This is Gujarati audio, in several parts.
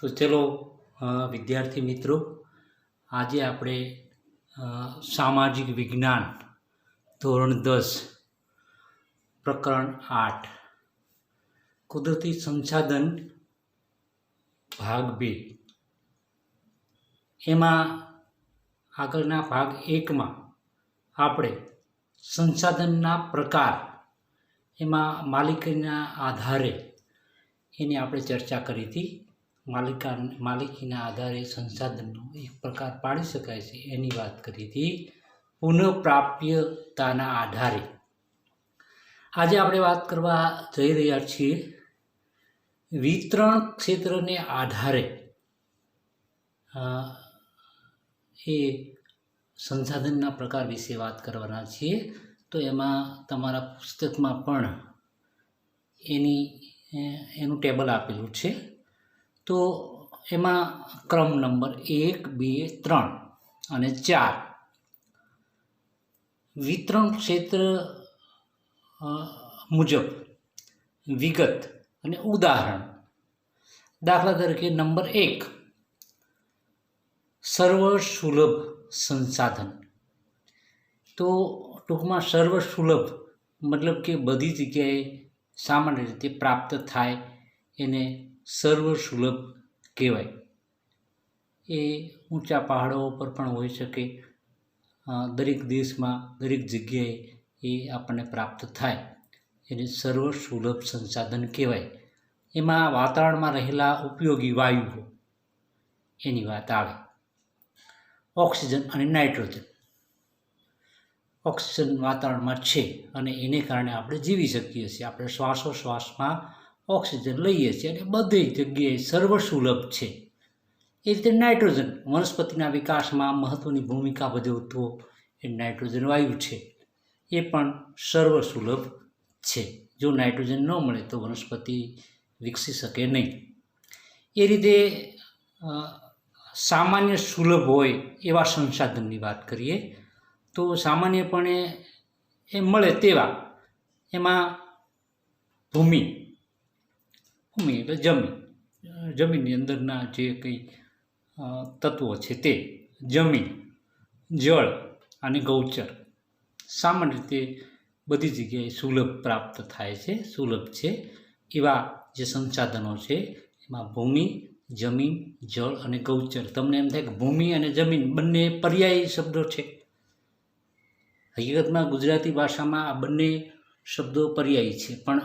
તો ચલો વિદ્યાર્થી મિત્રો, આજે આપણે સામાજિક વિજ્ઞાન ધોરણ 10 પ્રકરણ 8 કુદરતી સંસાધન ભાગ 2 એમાં આગળના ભાગ 1માં આપણે સંસાધનના પ્રકાર એમાં માલિકીના આધારે એની આપણે ચર્ચા કરી હતી. માલિકીના આધારે સંસાધનનો એક પ્રકાર પાડી શકાય છે એની વાત કરી હતી. પુનઃપ્રાપ્યતાના આધારે આજે આપણે વાત કરવા જઈ રહ્યા છીએ વિતરણ ક્ષેત્રને આધારે એ સંસાધનના પ્રકાર વિશે વાત કરવાના છીએ. તો એમાં તમારા પુસ્તકમાં પણ એનું ટેબલ આપેલું છે. તો એમાં ક્રમ નંબર 1, 2, 3 અને 4 વિતરણ ક્ષેત્ર મુજબ વિગત અને ઉદાહરણ. દાખલા તરીકે નંબર 1, સર્વસુલભ સંસાધન. તો ટૂંકમાં સર્વસુલભ મતલબ કે બધી જગ્યાએ સામાન્ય રીતે પ્રાપ્ત થાય એને સર્વસુલભ કહેવાય. એ ઊંચા પહાડો પર પણ હોઈ શકે, દરેક દેશમાં દરેક જગ્યાએ એ આપણને પ્રાપ્ત થાય એને સર્વસુલભ સંસાધન કહેવાય. એમાં વાતાવરણમાં રહેલા ઉપયોગી વાયુઓ એની વાત આવે. ઓક્સિજન અને નાઇટ્રોજન. ઓક્સિજન વાતાવરણમાં છે અને એને કારણે આપણે જીવી શકીએ છીએ. આપણે શ્વાસોશ્વાસમાં ઓક્સિજન લઈએ છીએ અને બધી જગ્યાએ સર્વસુલભ છે. એ રીતે નાઇટ્રોજન વનસ્પતિના વિકાસમાં મહત્ત્વની ભૂમિકા ભજવતો એ નાઇટ્રોજન વાયુ છે. એ પણ સર્વસુલભ છે. જો નાઇટ્રોજન ન મળે તો વનસ્પતિ વિકસી શકે નહીં. એ રીતે સામાન્ય સુલભ હોય એવા સંસાધનની વાત કરીએ તો સામાન્યપણે એ મળે તેવા એમાં ભૂમિ એટલે જમીનની અંદરના જે કંઈ તત્વો છે તે જમીન, જળ અને ગૌચર સામાન્ય રીતે બધી જગ્યાએ સુલભ પ્રાપ્ત થાય છે, સુલભ છે. એવા જે સંસાધનો છે એમાં ભૂમિ, જમીન, જળ અને ગૌચર. તમને એમ થાય કે ભૂમિ અને જમીન બંને પર્યાયી શબ્દો છે. હકીકતમાં ગુજરાતી ભાષામાં આ બંને શબ્દો પર્યાયી છે, પણ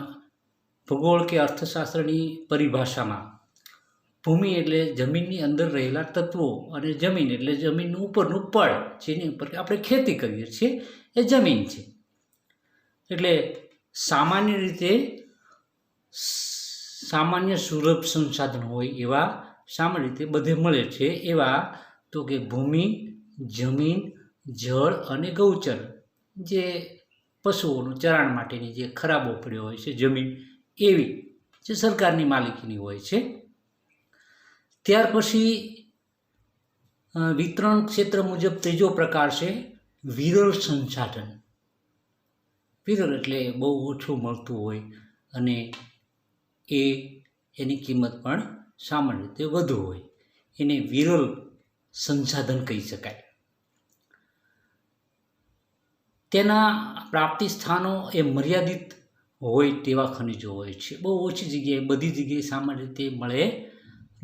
ભૂગોળ કે અર્થશાસ્ત્રની પરિભાષામાં ભૂમિ એટલે જમીનની અંદર રહેલા તત્વો અને જમીન એટલે જમીનનું ઉપરનું પડ જેની ઉપર આપણે ખેતી કરીએ છીએ એ જમીન છે. એટલે સામાન્ય રીતે સામાન્ય સુલભ સંસાધન હોય એવા સામાન્ય રીતે બધે મળે છે એવા તો કે ભૂમિ, જમીન, જળ અને ગૌચર. જે પશુઓનું ચરાણ માટેની જે ખરાબો પડ્યો હોય છે જમીન, એવી જે સરકારની માલિકીની હોય છે. ત્યાર પછી વિતરણ ક્ષેત્ર મુજબ ત્રીજો પ્રકાર છે વિરલ સંસાધન. વિરલ એટલે બહુ ઓછું મળતું હોય અને એની કિંમત પણ સામાન્ય રીતે વધુ હોય. એને વિરલ સંસાધન કહી શકાય. તેના પ્રાપ્તિ સ્થાનો એ મર્યાદિત હોય તેવા ખનિજો હોય છે. બહુ ઓછી જગ્યાએ બધી જગ્યાએ સામાન્ય રીતે મળે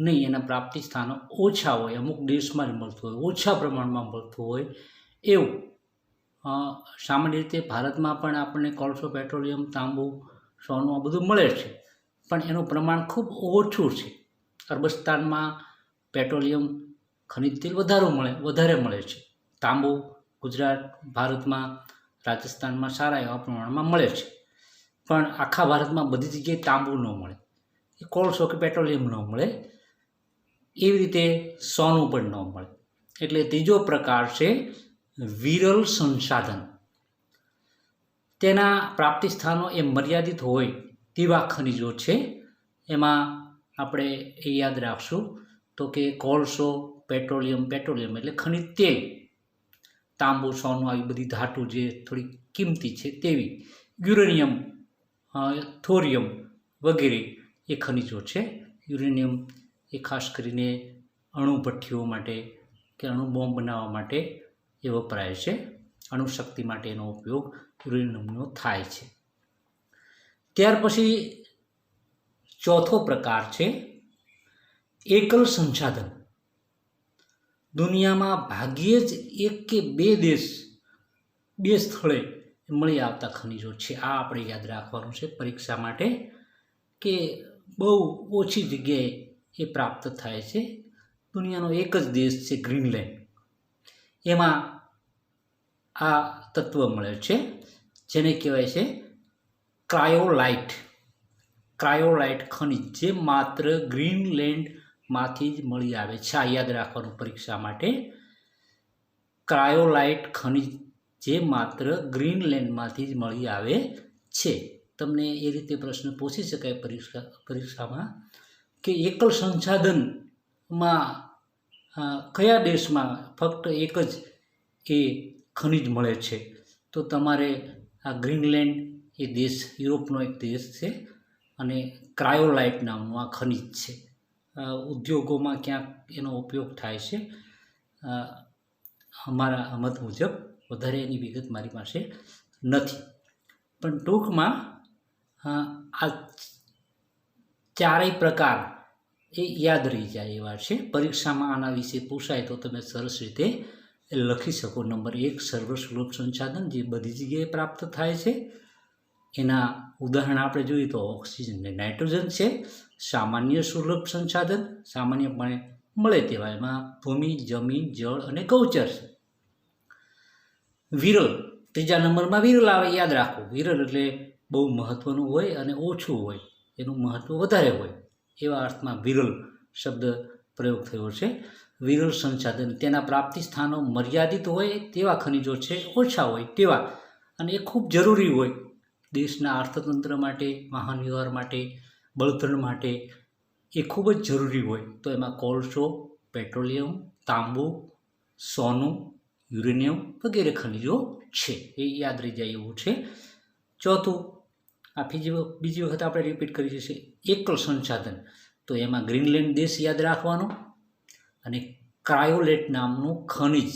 નહીં. એના પ્રાપ્તિ સ્થાનો ઓછા હોય, અમુક દેશમાં જ મળતું હોય, ઓછા પ્રમાણમાં મળતું હોય એવું. સામાન્ય રીતે ભારતમાં પણ આપણને કોલસો, પેટ્રોલિયમ, તાંબુ, સોનું આ બધું મળે છે, પણ એનું પ્રમાણ ખૂબ ઓછું છે. અરબસ્તાનમાં પેટ્રોલિયમ, ખનિજ તેલ વધારે મળે છે. તાંબુ ગુજરાત, ભારતમાં, રાજસ્થાનમાં સારા એવા પ્રમાણમાં મળે છે, પણ આખા ભારતમાં બધી જગ્યાએ તાંબુ ન મળે, એ કોલસો કે પેટ્રોલિયમ ન મળે. એવી રીતે સોનું પણ ન મળે. એટલે ત્રીજો પ્રકાર છે વિરલ સંસાધન. તેના પ્રાપ્તિ સ્થાનો એ મર્યાદિત હોય તેવા ખનિજો છે. એમાં આપણે એ યાદ રાખશું તો કે કોલસો, પેટ્રોલિયમ એટલે ખનિજ તેલ, તાંબુ, સોનું આવી બધી ધાતુ જે થોડી કિંમતી છે તેવી, યુરેનિયમ, થોરિયમ વગેરે એ ખનિજો છે. યુરેનિયમ એ ખાસ કરીને અણુભઠ્ઠીઓ માટે કે અણુ બોમ્બ બનાવવા માટે એ વપરાય છે. અણુશક્તિ માટે એનો ઉપયોગ યુરેનિયમનો થાય છે. ત્યાર પછી ચોથો પ્રકાર છે એકલ સંસાધન. દુનિયામાં ભાગ્યે જ 1 કે 2 સ્થળે મળી આવતા ખનિજો છે. આ આપણે યાદ રાખવાનું છે પરીક્ષા માટે કે બહુ ઓછી જગ્યાએ એ પ્રાપ્ત થાય છે. દુનિયાનો એક જ દેશ છે ગ્રીનલેન્ડ, એમાં આ તત્વ મળે છે જેને કહેવાય છે ક્રાયોલાઇટ ખનિજ, જે માત્ર ગ્રીનલેન્ડમાંથી જ મળી આવે છે. આ યાદ રાખવાનું પરીક્ષા માટે. ક્રાયોલાઇટ ખનિજ જે માત્ર ગ્રીનલેન્ડમાંથી જ મળી આવે છે. તમને એ રીતે પ્રશ્ન પૂછી શકાય પરીક્ષામાં કે એકલ સંસાધનમાં કયા દેશમાં ફક્ત એક જ એ ખનિજ મળે છે? તો તમારે આ ગ્રીનલેન્ડ એ દેશ યુરોપનો એક દેશ છે અને ક્રાયોલાઇટ નામનું આ ખનિજ છે. ઉદ્યોગોમાં ક્યાંક એનો ઉપયોગ થાય છે. અમારા મત મુજબ વધારે એની વિગત મારી પાસે નથી, પણ ટૂંકમાં આ ચારેય પ્રકાર એ યાદ રહી જાય એવા છે. પરીક્ષામાં આના વિશે પૂછાય તો તમે સરસ રીતે લખી શકો. નંબર 1 સર્વસુલભ સંસાધન જે બધી જગ્યાએ પ્રાપ્ત થાય છે. એના ઉદાહરણ આપણે જોઈએ તો ઓક્સિજન અને નાઇટ્રોજન છે. સામાન્ય સુલભ સંસાધન સામાન્યપણે મળે તેવા, એમાં ભૂમિ, જમીન, જળ અને ગૌચર છે. વિરલ ત્રીજા નંબરમાં વિરલ આવે, યાદ રાખો. વિરલ એટલે બહુ મહત્ત્વનું હોય અને ઓછું હોય, એનું મહત્ત્વ વધારે હોય, એવા અર્થમાં વિરલ શબ્દ પ્રયોગ થયો છે. વિરલ સંસાધન તેના પ્રાપ્તિ સ્થાનો મર્યાદિત હોય તેવા ખનિજો છે, ઓછા હોય તેવા, અને એ ખૂબ જરૂરી હોય દેશના અર્થતંત્ર માટે, વાહન વ્યવહાર માટે, બળતણ માટે. એ ખૂબ જ જરૂરી હોય. તો એમાં કોલસો, પેટ્રોલિયમ, તાંબુ, સોનું, યુરેનિયમ વગેરે ખનિજો છે. એ યાદ રહી જાય એવું છે. ચોથું, આ બીજી વખત આપણે રિપીટ કરી છે એકલ સંસાધન. તો એમાં ગ્રીનલેન્ડ દેશ યાદ રાખવાનો અને ક્રાયોલેટ નામનું ખનિજ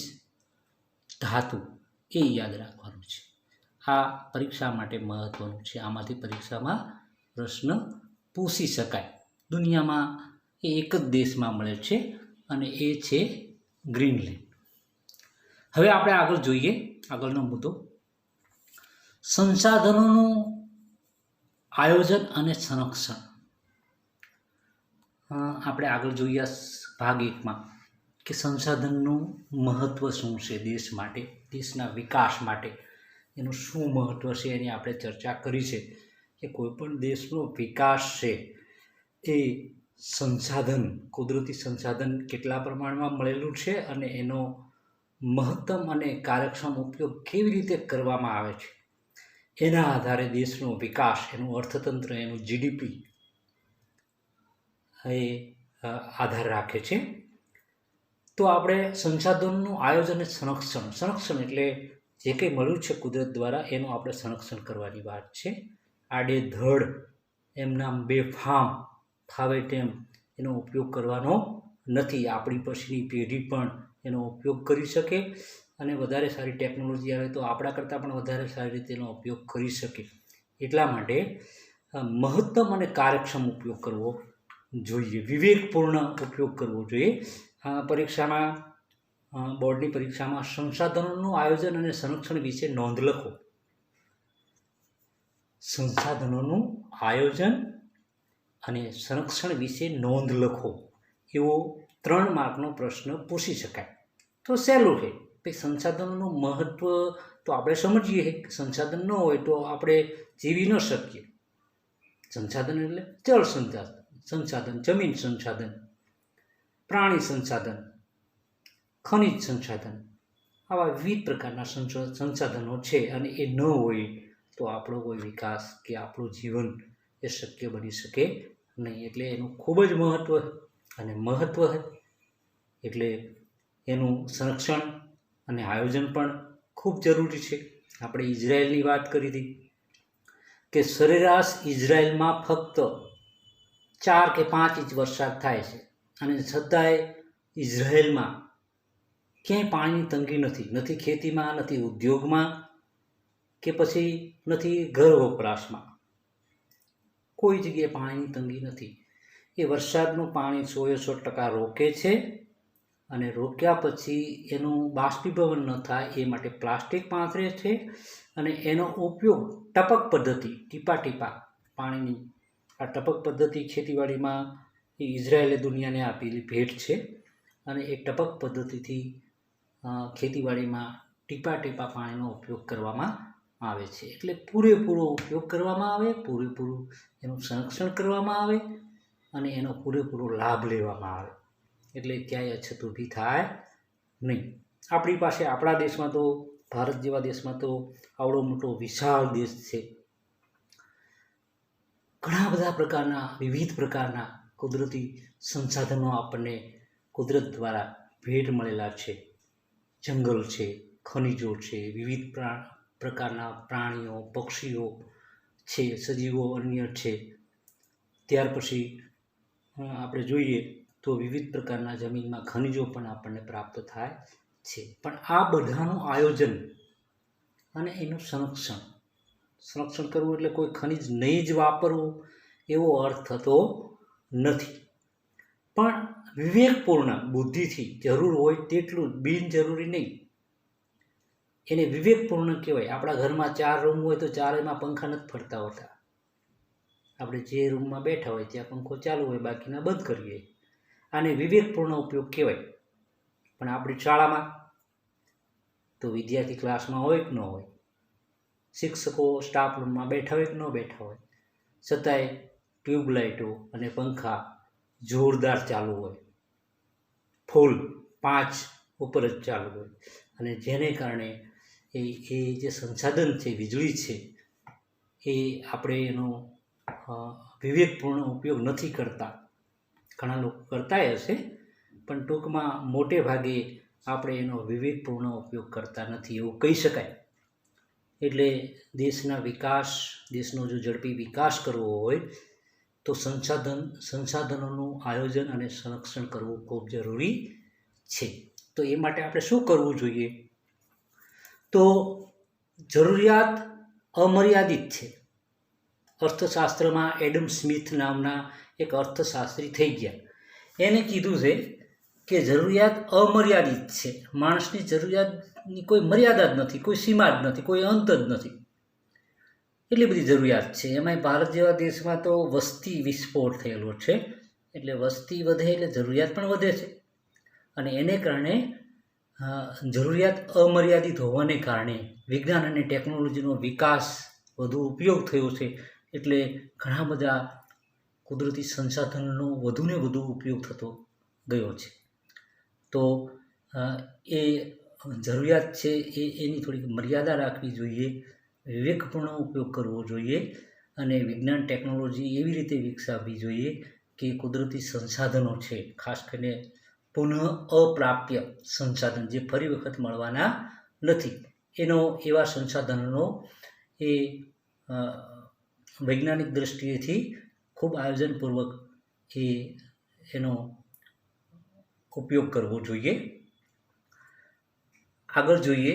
ધાતુ એ યાદ રાખવાનું છે. આ પરીક્ષા માટે મહત્ત્વનું છે. આમાંથી પરીક્ષામાં પ્રશ્ન પૂછી શકાય. દુનિયામાં એ એક જ દેશમાં મળે છે અને એ છે ગ્રીનલેન્ડ. હવે આપણે આગળ જોઈએ, આગળનો મુદ્દો સંસાધનોનું આયોજન અને સંરક્ષણ. આપણે આગળ જોઈએ ભાગ 1માં કે સંસાધનનું મહત્ત્વ શું છે દેશ માટે, દેશના વિકાસ માટે એનું શું મહત્ત્વ છે એની આપણે ચર્ચા કરી છે કે કોઈપણ દેશનો વિકાસ છે એ સંસાધન, કુદરતી સંસાધન કેટલા પ્રમાણમાં મળેલું છે અને એનો મહત્તમ અને કાર્યક્ષમ ઉપયોગ કેવી રીતે કરવામાં આવે છે, એના આધારે દેશનો વિકાસ, એનું અર્થતંત્ર, એનું જીડીપી એ આધાર રાખે છે. તો આપણે સંસાધનનું આયોજન અને સંરક્ષણ એટલે જે કંઈ મળ્યું છે કુદરત દ્વારા એનું આપણે સંરક્ષણ કરવાની વાત છે. આડેધડ એમના બેફામ ફાવે તેમ એનો ઉપયોગ કરવાનો નથી. આપણી પછીની પેઢી પણ એનો ઉપયોગ કરી શકે અને વધારે સારી ટેકનોલોજી આવે તો આપણા કરતાં પણ વધારે સારી રીતે એનો ઉપયોગ કરી શકે. એટલા માટે મહત્તમ અને કાર્યક્ષમ ઉપયોગ કરવો જોઈએ, વિવેકપૂર્ણ ઉપયોગ કરવો જોઈએ. પરીક્ષામાં, બોર્ડની પરીક્ષામાં સંસાધનોનું આયોજન અને સંરક્ષણ વિશે નોંધ લખો. સંસાધનોનું આયોજન અને સંરક્ષણ વિશે નોંધ લખો એવો 3 માર્કનો પ્રશ્ન પૂછી શકાય. તો સહેલું છે કે સંસાધનોનું મહત્ત્વ તો આપણે સમજીએ કે સંસાધન ન હોય તો આપણે જીવી ન શકીએ. સંસાધન એટલે જળ સંસાધન, જમીન સંસાધન, પ્રાણી સંસાધન, ખનિજ સંસાધન, આવા વિવિધ પ્રકારના સંસાધનો છે અને એ ન હોય તો આપણો કોઈ વિકાસ કે આપણું જીવન એ શક્ય બની શકે નહીં. એટલે એનું ખૂબ જ મહત્ત્વ એટલે એનું સંરક્ષણ અને આયોજન પણ ખૂબ જરૂરી છે. આપણે ઇઝરાયલની વાત કરી હતી કે સરેરાશ ઇઝરાયલમાં ફક્ત 4 કે 5 ઇંચ વરસાદ થાય છે. અને છતાંય ઇઝરાયલમાં ક્યાંય પાણીની તંગી નથી ખેતીમાં, નથી ઉદ્યોગમાં, કે પછી નથી ઘર વપરાશમાં. કોઈ જગ્યાએ પાણીની તંગી નથી. એ વરસાદનું પાણી 100% રોકે છે અને રોક્યા પછી એનું બાષ્પીભવન ન થાય એ માટે પ્લાસ્ટિક પાથરે છે અને એનો ઉપયોગ ટપક પદ્ધતિ, ટીપા પાણીની આ ટપક પદ્ધતિ ખેતીવાડીમાં ઇઝરાયલે દુનિયાને આપેલી ભેટ છે. અને એ ટપક પદ્ધતિથી ખેતીવાડીમાં ટીપા પાણીનો ઉપયોગ કરવામાં આવે છે. એટલે પૂરેપૂરો ઉપયોગ કરવામાં આવે, પૂરેપૂરું એનું સંરક્ષણ કરવામાં આવે અને એનો પૂરેપૂરો લાભ લેવામાં આવે. એટલે ક્યાંય અછત ઊભી થાય નહીં. આપણી પાસે, આપણા દેશમાં તો, ભારત જેવા દેશમાં તો આવડો મોટો વિશાળ દેશ છે. ઘણા બધા પ્રકારના, વિવિધ પ્રકારના કુદરતી સંસાધનો આપણને કુદરત દ્વારા ભેટ મળેલા છે. જંગલ છે, ખનિજો છે, વિવિધ પ્રકારના પ્રાણીઓ, પક્ષીઓ છે, સજીવો અન્ય છે. ત્યાર પછી આપણે જોઈએ તો વિવિધ પ્રકારના જમીનમાં ખનિજો પણ આપણને પ્રાપ્ત થાય છે. પણ આ બધાનું આયોજન અને એનું સંરક્ષણ કરવું એટલે કોઈ ખનિજ નહીં જ વાપરવું એવો અર્થ થતો નથી. પણ વિવેકપૂર્ણ બુદ્ધિથી જરૂર હોય તેટલું, બિનજરૂરી નહીં. એને વિવેકપૂર્ણ કહેવાય. આપણા ઘરમાં 4 રૂમ હોય તો ચારેયમાં પંખા નથી ફરતા હોતા. આપણે જે રૂમમાં બેઠા હોય ત્યાં પંખો ચાલુ હોય, બાકીના બંધ કરીએ. આને વિવેકપૂર્ણ ઉપયોગ કહેવાય. પણ આપણી શાળામાં તો વિદ્યાર્થી ક્લાસમાં હોય કે ન હોય, શિક્ષકો સ્ટાફ રૂમમાં બેઠા હોય કે ન બેઠા હોય, છતાંય ટ્યુબલાઇટો અને પંખા જોરદાર ચાલુ હોય, ફૂલ 5 ઉપર જ ચાલુ હોય. અને જેને કારણે એ જે સંસાધન છે, વીજળી છે, એ આપણે એનો વિવેકપૂર્ણ ઉપયોગ નથી કરતા. ઘણા લોકો કરતા હશે, પણ ટૂંકમાં મોટે ભાગે આપણે એનો વિવેકપૂર્ણ ઉપયોગ કરતા નથી એવું કહી શકાય. એટલે દેશના વિકાસ, દેશનો જો ઝડપી વિકાસ કરવો હોય તો સંસાધનોનું આયોજન અને સંરક્ષણ કરવું ખૂબ જરૂરી છે. તો એ માટે આપણે શું કરવું જોઈએ? તો જરૂરિયાત અમર્યાદિત છે. અર્થશાસ્ત્રમાં એડમ સ્મિથ નામના એક અર્થશાસ્ત્રી થઈ ગયા. એને કીધું છે કે જરૂરિયાત અમર્યાદિત છે. માણસની જરૂરિયાતની કોઈ મર્યાદા જ નથી, કોઈ સીમા જ નથી, કોઈ અંત જ નથી. એટલી બધી જરૂરિયાત છે. એમાંય ભારત જેવા દેશમાં તો વસ્તી વિસ્ફોટ થયેલો છે. એટલે વસ્તી વધે એટલે જરૂરિયાત પણ વધે છે. અને એને કારણે જરૂરિયાત અમર્યાદિત હોવાને કારણે વિજ્ઞાન અને ટેકનોલોજીનો વિકાસ, વધુ ઉપયોગ થયો છે. એટલે ઘણા બધા કુદરતી સંસાધનોનો વધુને વધુ ઉપયોગ થતો ગયો છે. તો એ જરૂરિયાત છે એની થોડીક મર્યાદા રાખવી જોઈએ, વિવેકપૂર્ણ ઉપયોગ કરવો જોઈએ અને વિજ્ઞાન ટેકનોલોજી એવી રીતે વિકસાવવી જોઈએ કે કુદરતી સંસાધનો છે, ખાસ કરીને પુનઃ અપ્રાપ્ય સંસાધન જે ફરી વખત મળવાના નથી, એવા સંસાધનોનો એ વૈજ્ઞાનિક દૃષ્ટિએથી ખૂબ આયોજનપૂર્વક એનો ઉપયોગ કરવો જોઈએ. આગળ જોઈએ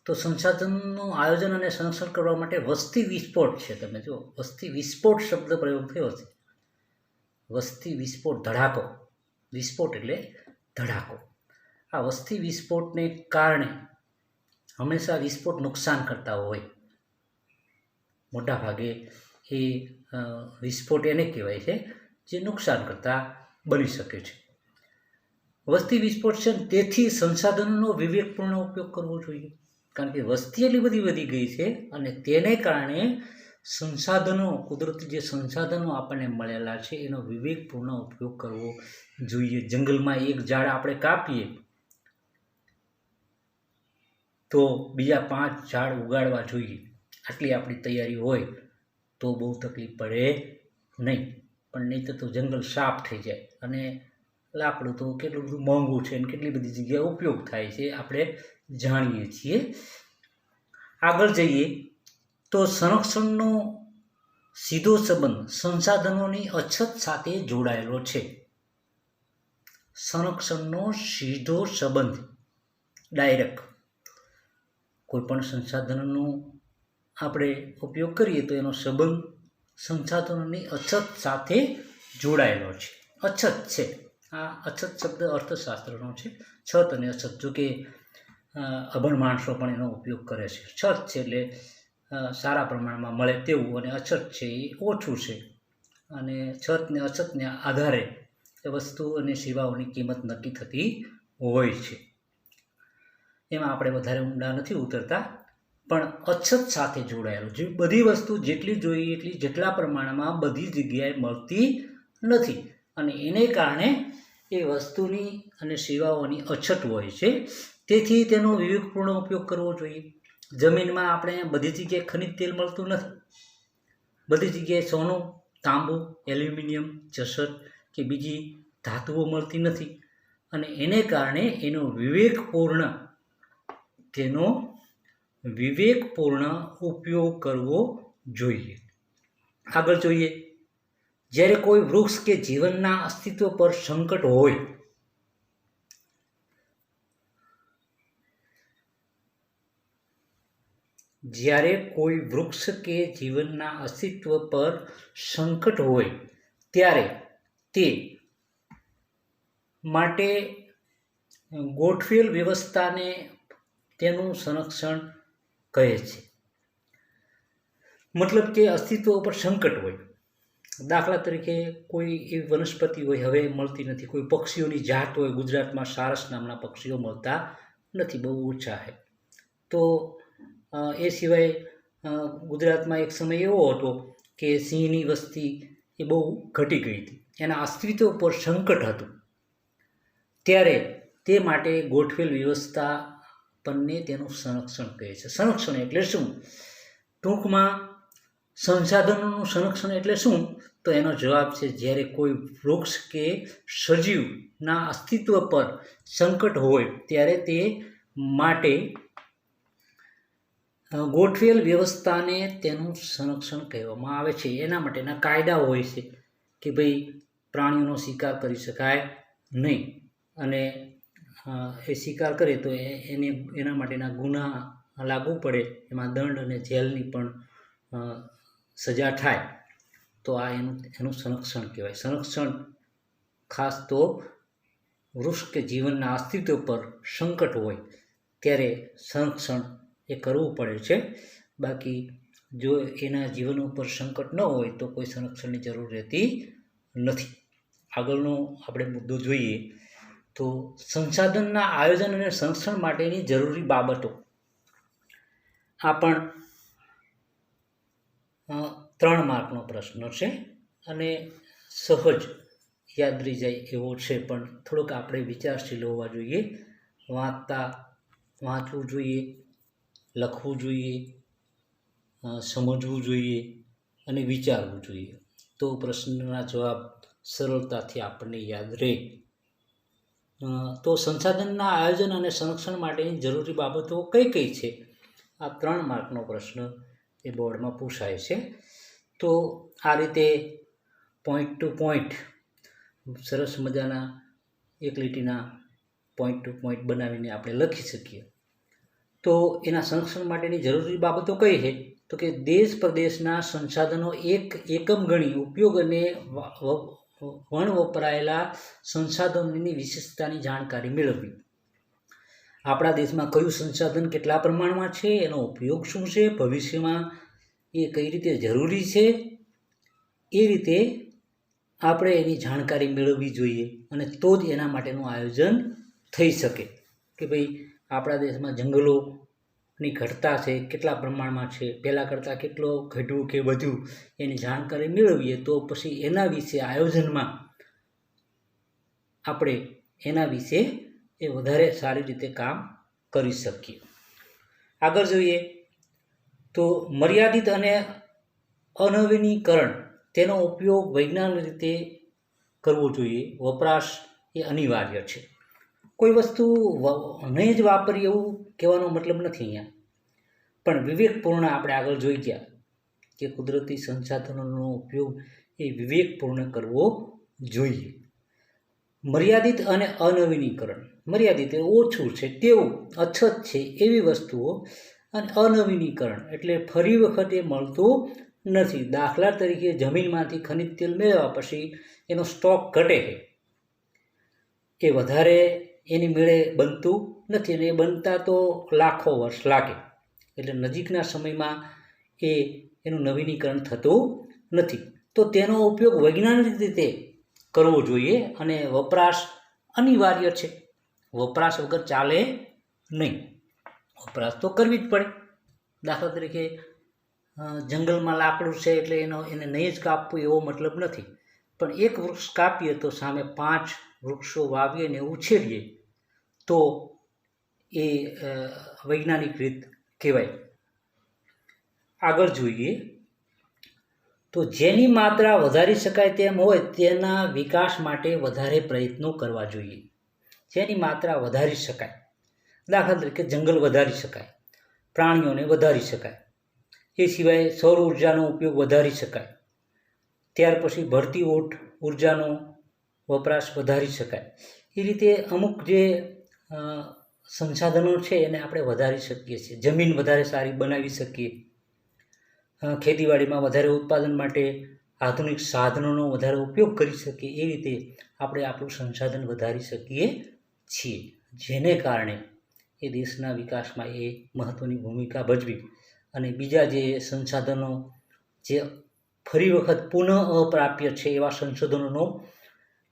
તો સંસાધનનું આયોજન અને સંરક્ષણ કરવા માટે વસ્તી વિસ્ફોટ છે. તમે જો, વસ્તી વિસ્ફોટ શબ્દ પ્રયોગ થયો છે. વસ્તી વિસ્ફોટ, ધડાકો. વિસ્ફોટ એટલે ધડાકો. આ વસ્તી વિસ્ફોટને કારણે હંમેશા વિસ્ફોટ નુકસાન કરતા હોય. મોટા ભાગે એ વિસ્ફોટ એને કહેવાય છે જે નુકસાન કરતા બની શકે છે. વસ્તી વિસ્ફોટ છે, તેથી સંસાધનોનો વિવેકપૂર્ણ ઉપયોગ કરવો જોઈએ. કારણ કે વસ્તી એટલી બધી વધી ગઈ છે અને તેને કારણે સંસાધનો, કુદરતી જે સંસાધનો આપણને મળેલા છે એનો વિવેકપૂર્ણ ઉપયોગ કરવો જોઈએ. જંગલમાં એક ઝાડ આપણે કાપીએ તો બીજા 5 ઝાડ ઉગાડવા જોઈએ. આટલી આપણી તૈયારી હોય તો બહુ તકલીફ પડે નહીં. પણ નહીં તો જંગલ સાફ થઈ જાય અને લાકડું તો કેટલું બધું મોંઘું છે અને કેટલી બધી જગ્યાએ ઉપયોગ થાય છે આપણે જાણીએ છીએ. આગળ જઈએ તો સંરક્ષણનો સીધો સંબંધ સંસાધનોની અછત સાથે જોડાયેલો છે. સંરક્ષણનો સીધો સંબંધ ડાયરેક્ટ કોઈપણ સંસાધનનો આપણે ઉપયોગ કરીએ તો એનો સંબંધ સંસાધનોની અછત સાથે જોડાયેલો છે. અછત છે, આ અછત શબ્દ અર્થશાસ્ત્રનો છે. છત અને અછત, જો કે અભણ માણસો પણ એનો ઉપયોગ કરે છે. છત છે એટલે સારા પ્રમાણમાં મળે તેવું, અને અછત છે એ ઓછું છે. અને છત ને અછતને આધારે એ વસ્તુ અને સેવાઓની કિંમત નક્કી થતી હોય છે. એમાં આપણે વધારે ઊંડા નથી ઉતરતા, પણ અછત સાથે જોડાયેલું જે બધી વસ્તુ જેટલી જોઈએ એટલી જેટલા પ્રમાણમાં બધી જગ્યાએ મળતી નથી, અને એને કારણે એ વસ્તુની અને સેવાઓની અછત હોય છે. તેથી તેનો વિવેકપૂર્ણ ઉપયોગ કરવો જોઈએ. જમીનમાં આપણે બધી જગ્યાએ ખનિજ તેલ મળતું નથી, બધી જગ્યાએ સોનું, તાંબુ, એલ્યુમિનિયમ, જસર કે બીજી ધાતુઓ મળતી નથી, અને એને કારણે તેનો વિવેકપૂર્ણ ઉપયોગ કરવો જોઈએ. આગળ જોઈએ, જ્યારે કોઈ વૃક્ષ કે જીવનના અસ્તિત્વ પર સંકટ હોય ત્યારે તે માટે ગોઠવેલ વ્યવસ્થાને તેનું સંરક્ષણ કહે છે. મતલબ કે અસ્તિત્વ ઉપર સંકટ હોય, દાખલા તરીકે કોઈ એવી વનસ્પતિ હોય હવે મળતી નથી, કોઈ પક્ષીઓની જાત હોય, ગુજરાતમાં સારસ નામના પક્ષીઓ મળતા નથી, બહુ ઓછા છે. તો એ સિવાય ગુજરાતમાં એક સમય એવો હતો કે સિંહની વસ્તી એ બહુ ઘટી ગઈ હતી, એના અસ્તિત્વ પર સંકટ હતું. ત્યારે તે માટે ગોઠવેલ વ્યવસ્થાપનને તેનું સંરક્ષણ કહે છે. સંરક્ષણ એટલે શું? ટૂંકમાં સંસાધનોનું સંરક્ષણ એટલે શું? તો એનો જવાબ છે, જ્યારે કોઈ વૃક્ષ કે સજીવના અસ્તિત્વ પર સંકટ હોય ત્યારે તે માટે ગોઠવેલ વ્યવસ્થાને તેનું સંરક્ષણ કહેવામાં આવે છે. એના માટેના કાયદા હોય છે કે ભાઈ પ્રાણીઓનો શિકાર કરી શકાય નહીં, અને એ શિકાર કરે તો એના માટેના ગુના લાગુ પડે, એમાં દંડ અને જેલની પણ સજા થાય. તો આ એનું સંરક્ષણ કહેવાય. સંરક્ષણ ખાસ તો વૃક્ષ કે જીવનના અસ્તિત્વ પર સંકટ હોય ત્યારે સંરક્ષણ એ કરવું પડે છે. બાકી જો એના જીવન ઉપર સંકટ ન હોય તો કોઈ સંરક્ષણની જરૂર રહેતી નથી. આગળનો આપણે મુદ્દો જોઈએ તો સંસાધનના આયોજન અને સંરક્ષણ માટેની જરૂરી બાબતો. આ પણ 3 માર્કનો પ્રશ્ન છે અને સહજ યાદ રહી જાય એવો છે, પણ થોડોક આપણે વિચારશીલ હોવા જોઈએ. વાંચવું જોઈએ, લખવું જોઈએ, સમજવું જોઈએ અને વિચારવું જોઈએ, તો પ્રશ્નના જવાબ સરળતાથી આપણને યાદ રહે. તો સંસાધનના આયોજન અને સંરક્ષણ માટેની જરૂરી બાબતો કઈ કઈ છે? આ 3 માર્કનો પ્રશ્ન એ બોર્ડમાં પૂછાય છે. તો આ રીતે પોઈન્ટ ટુ પોઈન્ટ સરસ મજાના એક લીટીના પોઈન્ટ ટુ પોઈન્ટ બનાવીને આપણે લખી શકીએ. તો એના સંરક્ષણ માટેની જરૂરી બાબતો કઈ છે? તો કે દેશ પ્રદેશના સંસાધનો એકમ ગણી ઉપયોગ અને વપરાયેલા સંસાધનોની વિશેષતાની જાણકારી મેળવવી. આપણા દેશમાં કયું સંસાધન કેટલા પ્રમાણમાં છે, એનો ઉપયોગ શું છે, ભવિષ્યમાં એ કઈ રીતે જરૂરી છે, એ રીતે આપણે એની જાણકારી મેળવવી જોઈએ, અને તો જ એના માટેનું આયોજન થઈ શકે. કે ભાઈ આપણા દેશમાં જંગલોની ઘટતા છે, કેટલા પ્રમાણમાં છે, પહેલાં કરતાં કેટલો ઘટ્યું કે વધ્યું, એની જાણકારી મેળવીએ તો પછી એના વિશે આયોજનમાં આપણે એના વિશે એ વધારે સારી રીતે કામ કરી શકીએ. આગળ જોઈએ તો મર્યાદિત અને અનવીનીકરણ, તેનો ઉપયોગ વૈજ્ઞાનિક રીતે કરવો જોઈએ. વપરાશ એ અનિવાર્ય છે. કોઈ વસ્તુ નહીં જ વાપરીએ એવું કહેવાનો મતલબ નથી અહીંયા, પણ વિવેકપૂર્ણ આપણે આગળ જોઈ ગયા કે કુદરતી સંસાધનોનો ઉપયોગ એ વિવેકપૂર્ણ કરવો જોઈએ. મર્યાદિત અને અનવીનીકરણ. મર્યાદિત એટલે ઓછું છે તેવું, અછત છે એવી વસ્તુઓ, અને અનવીનીકરણ એટલે ફરી વખત એ મળતું નથી. દાખલા તરીકે જમીનમાંથી ખનિજ તેલ મેળવ્યા પછી એનો સ્ટોક ઘટે છે, એ વધારે એની મેળે બનતું નથી, અને એ બનતા તો લાખો વર્ષ લાગે, એટલે નજીકના સમયમાં એનું નવીનીકરણ થતું નથી. તો તેનો ઉપયોગ વૈજ્ઞાનિક રીતે કરવો જોઈએ, અને વપરાશ અનિવાર્ય છે. વપરાશ વગર ચાલે નહીં, વપરાશ તો કરવી જ પડે. દાખલા તરીકે જંગલમાં લાકડું છે એટલે એને નહીં જ કાપવું એવો મતલબ નથી, પણ એક વૃક્ષ કાપીએ તો સામે 5 વૃક્ષો વાવીએ અને ઉછેરીએ તો એ વૈજ્ઞાનિક રીત કહેવાય. આગળ જોઈએ તો જેની માત્રા વધારી શકાય તેમ હોય તેના વિકાસ માટે વધારે પ્રયત્નો કરવા જોઈએ. જેની માત્રા વધારી શકાય, દાખલા તરીકે જંગલ વધારી શકાય, પ્રાણીઓને વધારી શકાય, એ સિવાય સૌર ઉર્જાનો ઉપયોગ વધારી શકાય, ત્યાર પછી ભરતી ઉર્જાનો વપરાશ વધારી શકાય. એ રીતે અમુક જે સંસાધનો છે એને આપણે વધારી શકીએ છીએ. જમીન વધારે સારી બનાવી શકીએ, ખેતીવાડીમાં વધારે ઉત્પાદન માટે આધુનિક સાધનોનો વધારે ઉપયોગ કરી શકીએ. એ રીતે આપણે આપણું સંસાધન વધારી શકીએ છીએ, જેને કારણે એ દેશના વિકાસમાં એ મહત્ત્વની ભૂમિકા ભજવી, અને બીજા જે સંસાધનો જે ફરી વખત પુનઃ અપ્રાપ્ય છે એવા સંશોધનોનો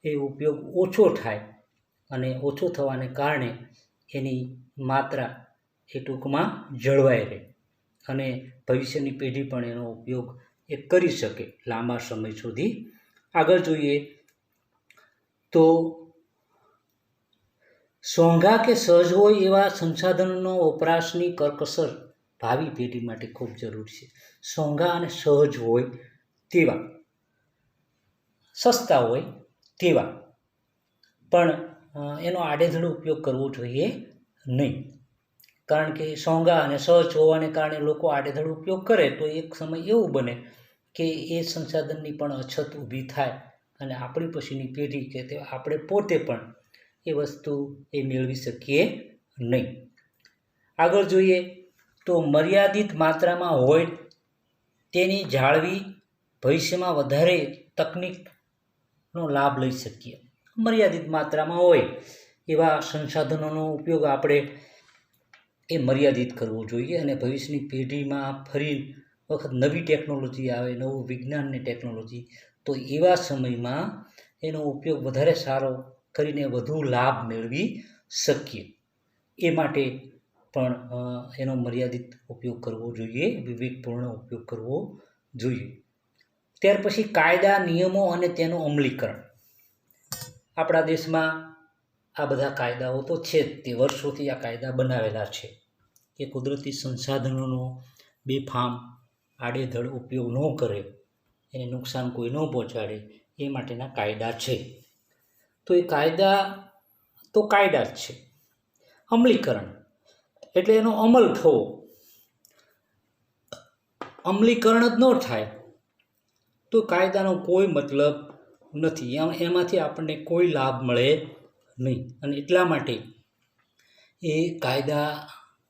એ ઉપયોગ ઓછો થાય, અને ઓછો થવાને કારણે એની માત્રા એ ટૂંકમાં જળવાઈ રહે, અને ભવિષ્યની પેઢી પણ એનો ઉપયોગ એ કરી શકે લાંબા સમય સુધી. આગળ જોઈએ તો સોંઘા કે સહજ હોય એવા સંસાધનોનો વપરાશની કરકસર ભાવિ પેઢી માટે ખૂબ જરૂરી છે. સોંઘા અને સહજ હોય તેવા, સસ્તા હોય તેવા, પણ એનો આડેધડ ઉપયોગ કરવો જોઈએ નહીં. કારણ કે સોંઘા અને સહજ હોવાને કારણે લોકો આડેધડ ઉપયોગ કરે તો એક સમય એવું બને કે એ સંસાધનની પણ અછત ઊભી થાય, અને આપણી પછીની પેઢી કે તે આપણે પોતે પણ એ વસ્તુ એ મેળવી શકીએ નહીં. આગળ જોઈએ તો મર્યાદિત માત્રામાં હોય તેની જાળવી ભવિષ્યમાં વધારે તકનીકનો લાભ લઈ શકીએ. મર્યાદિત માત્રામાં હોય એવા સંસાધનોનો ઉપયોગ આપણે એ મર્યાદિત કરવો જોઈએ, અને ભવિષ્યની પેઢીમાં ફરી વખત નવી ટેકનોલોજી આવે, નવું વિજ્ઞાનની ટેકનોલોજી, તો એવા સમયમાં એનો ઉપયોગ વધારે સારો કરીને વધુ લાભ મેળવી શકીએ. એ માટે પણ એનો મર્યાદિત ઉપયોગ કરવો જોઈએ, વિવેકપૂર્ણ ઉપયોગ કરવો જોઈએ. ત્યાર પછી કાયદા, નિયમો અને તેનું અમલીકરણ. આપણા દેશમાં આ બધા કાયદાઓ તો છે જ, તે વર્ષોથી આ કાયદા બનાવેલા છે કે કુદરતી સંસાધનોનો બેફામ આડેધડ ઉપયોગ ન કરે, એને નુકસાન કોઈ ન પહોંચાડે, એ માટેના કાયદા છે. તો એ કાયદા તો કાયદા જ છે. અમલીકરણ એટલે એનો અમલ થવો. અમલીકરણ જ ન થાય તો કાયદાનો કોઈ મતલબ નથી, એમાંથી આપણને કોઈ લાભ મળે નહીં. અને એટલા માટે એ કાયદા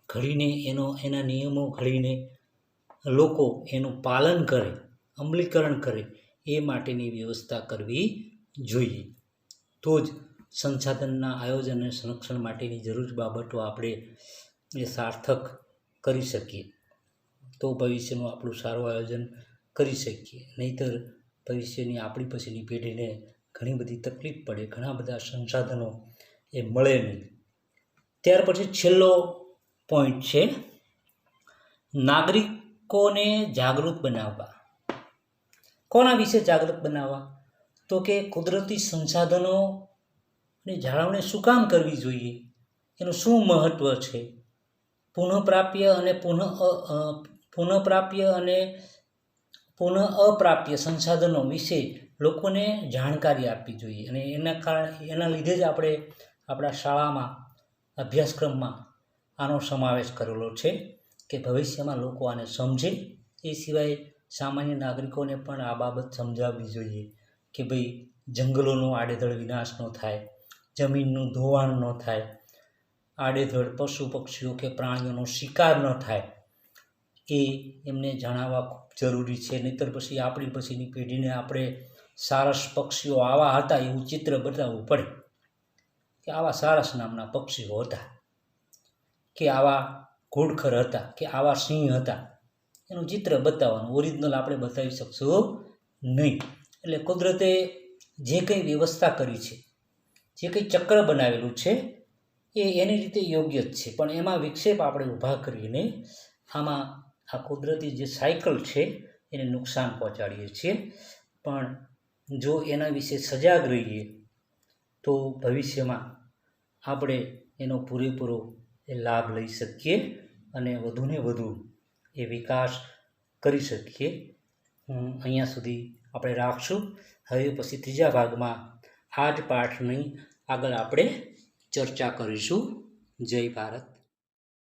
ઘડીને એના નિયમો ઘડીને લોકો એનું પાલન કરે, અમલીકરણ કરે, એ માટેની વ્યવસ્થા કરવી જોઈએ. તો જ સંસાધનના આયોજન અને સંરક્ષણ માટેની જરૂરી બાબતો આપણે એ સાર્થક કરી શકીએ, તો ભવિષ્યનું આપણું સારું આયોજન કરી શકીએ. નહીંતર ભવિષ્યની આપણી પછીની પેઢીને ઘણી બધી તકલીફ પડે, ઘણા બધા સંસાધનો એ મળે નહીં. ત્યાર પછી છેલ્લો પોઈન્ટ છે નાગરિકોને જાગૃત બનાવવા. કોના વિશે જાગૃત બનાવવા? તો કે કુદરતી સંસાધનોની જાળવણી શું કામ કરવી જોઈએ, એનું શું મહત્ત્વ છે, પુનઃપ્રાપ્ય અને પુનઃ અપ્રાપ્ય સંસાધનો વિશે લોકોને જાણકારી આપવી જોઈએ. અને એના લીધે જ આપણે આપણા શાળામાં અભ્યાસક્રમમાં આનો સમાવેશ કરેલો છે કે ભવિષ્યમાં લોકો આને સમજે. એ સિવાય સામાન્ય નાગરિકોને પણ આ બાબત સમજાવવી જોઈએ કે ભાઈ જંગલોનો આડેધડ વિનાશ ન થાય, જમીનનું ધોવાણ ન થાય, આડેધડ પશુ પક્ષીઓ કે પ્રાણીઓનો શિકાર ન થાય, એ એમને જણાવવા ખૂબ જરૂરી છે. નહીંતર પછી આપણી પછીની પેઢીને આપણે સારસ પક્ષીઓ આવા હતા એવું ચિત્ર બતાવવું પડે કે આવા સારસ નામના પક્ષીઓ હતા, કે આવા ઘોડખર હતા, કે આવા સિંહ હતા. એનું ચિત્ર બતાવવાનું, ઓરિજિનલ આપણે બતાવી શકશું નહીં. એટલે કુદરતે જે કંઈ વ્યવસ્થા કરી છે, જે કંઈ ચક્ર બનાવેલું છે એ એની રીતે યોગ્ય જ છે, પણ એમાં વિક્ષેપ આપણે ઊભા કરીને આમાં આ કુદરતી જે સાયકલ છે એને નુકસાન પહોંચાડીએ છીએ. પણ જો એના વિશે સજાગ રહીએ તો ભવિષ્યમાં આપણે એનો પૂરેપૂરો એ લાભ લઈ શકીએ અને વધુને વધુ એ વિકાસ કરી શકીએ. અહીંયા સુધી આપણે રાખશું. હવે પછી ત્રીજા ભાગમાં આ જ પાઠની આગળ આપણે ચર્ચા કરીશું. જય ભારત.